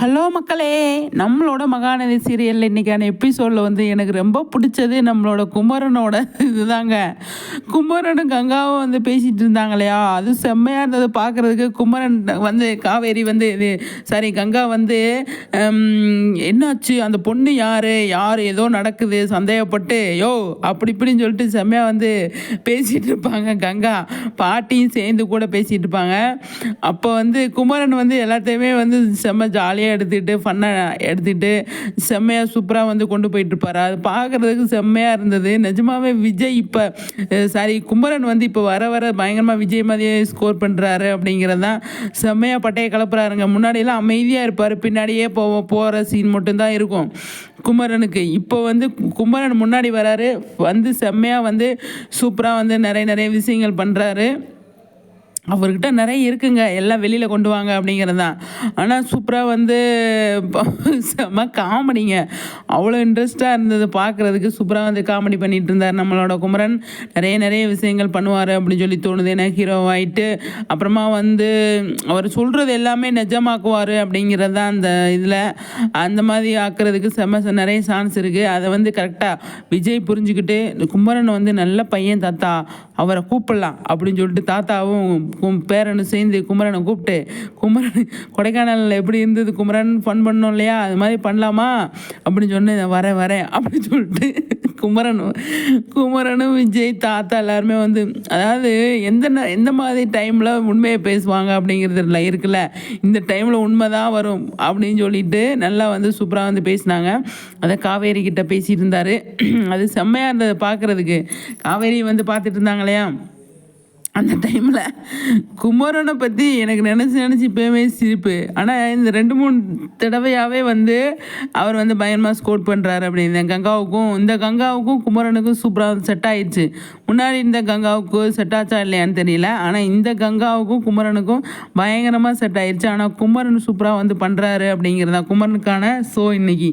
Hello மக்களே, நம்மளோட மகாநதி சீரியலில் இன்றைக்கான எபிசோடில் வந்து எனக்கு ரொம்ப பிடிச்சது நம்மளோட குமரனோட இதுதாங்க. குமரனும் கங்காவும் வந்து பேசிகிட்டு இருந்தாங்க இல்லையா, அது செம்மையாக இருந்தது பார்க்குறதுக்கு. குமரன் வந்து காவேரி வந்து கங்கா வந்து என்னாச்சு அந்த பொண்ணு யார் ஏதோ நடக்குது சந்தேகப்பட்டு அப்படி இப்படின்னு சொல்லிட்டு செம்மையாக வந்து பேசிகிட்டு இருப்பாங்க. கங்கா பாட்டியும் சேர்ந்து கூட பேசிகிட்டு இருப்பாங்க. அப்போ வந்து குமரன் வந்து எல்லாத்தையுமே வந்து செம்ம ஜாலியாக எடுத்துக்கிட்டு ஃபன்னாக எடுத்துக்கிட்டு செம்மையாக சூப்பராக வந்து கொண்டு போயிட்டுருப்பார். அது பார்க்குறதுக்கு செம்மையாக இருந்தது. நிஜமாவே விஜய் இப்போ குமரன் வந்து இப்போ வர பயங்கரமாக விஜய் மாதிரியே ஸ்கோர் பண்ணுறாரு அப்படிங்கிறது தான் செம்மையாக பட்டையை கலப்புறாருங்க. முன்னாடியெல்லாம் அமைதியாக இருப்பார், பின்னாடியே போகிற சீன் மட்டும்தான் இருக்கும் குமரனுக்கு. இப்போ வந்து குமரன் முன்னாடி வராரு, வந்து செம்மையாக வந்து சூப்பராக வந்து நிறைய விஷயங்கள் பண்ணுறாரு. அவர்கிட்ட நிறைய இருக்குங்க, எல்லாம் வெளியில் கொண்டு வாங்க அப்படிங்கிறது தான். ஆனால் சூப்பராக வந்து செம்ம காமெடிங்க, அவ்வளோ இன்ட்ரெஸ்ட்டாக இருந்தது பார்க்குறதுக்கு. சூப்பராக வந்து காமெடி பண்ணிகிட்டு இருந்தார் நம்மளோட குமரன். நிறைய விஷயங்கள் பண்ணுவார் அப்படின்னு சொல்லி தோணுது. ஏன்னா ஹீரோவாயிட்டு அப்புறமா வந்து அவர் சொல்கிறது எல்லாமே நிஜமாக்குவார் அப்படிங்கிறது தான் அந்த இதில். அந்த மாதிரி ஆக்குறதுக்கு நிறைய சான்ஸ் இருக்குது. அதை வந்து கரெக்டாக விஜய் புரிஞ்சுக்கிட்டு குமரன் வந்து நல்ல பையன் தாத்தா, அவரை கூப்பிடலாம் அப்படின்னு சொல்லிட்டு தாத்தாவும் பேரனும் சேர்ந்து குமரனை கூப்பிட்டு, குமரன் கொடைக்கானலில் எப்படி இருந்தது குமரன் ஃபன் பண்ணோம் இல்லையா, அது மாதிரி பண்ணலாமா அப்படின்னு சொன்னு வரேன் அப்படின்னு சொல்லிட்டு குமரனும் விஜய் தாத்தா எல்லாருமே வந்து, அதாவது எந்த மாதிரி டைமில் உண்மையை பேசுவாங்க அப்படிங்கிறது இருக்குல்ல, இந்த டைமில் உண்மை தான் வரும் அப்படின்னு சொல்லிட்டு நல்லா வந்து சூப்பராக வந்து பேசினாங்க. அதை காவேரி கிட்ட பேசிகிட்டு இருந்தார். அது செம்மையாக இருந்தது பார்க்குறதுக்கு. காவேரி வந்து பார்த்துட்டு இருந்தாங்க இல்லையா, அந்த டைமில் குமரனை பற்றி எனக்கு நினச்சி இப்போயுமே சிரிப்பு. ஆனால் இந்த 2-3 தடவையாகவே வந்து அவர் வந்து பயங்கரமாக ஸ்கோர் பண்ணுறாரு அப்படின்னு. இந்த கங்காவுக்கும் குமரனுக்கும் சூப்பராக செட் ஆயிடுச்சு. முன்னாடி இந்த கங்காவுக்கு செட் ஆச்சா இல்லையான்னு தெரியல, ஆனால் இந்த கங்காவுக்கும் குமரனுக்கும் பயங்கரமாக செட் ஆயிடுச்சு. ஆனால் குமரன் சூப்பராக வந்து பண்ணுறாரு அப்படிங்கிறதா குமரனுக்கான ஷோ இன்னைக்கு.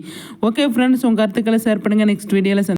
ஓகே ஃப்ரெண்ட்ஸ், உங்கள் கருத்துக்களை ஷேர் பண்ணுங்கள். நெக்ஸ்ட் வீடியோவில்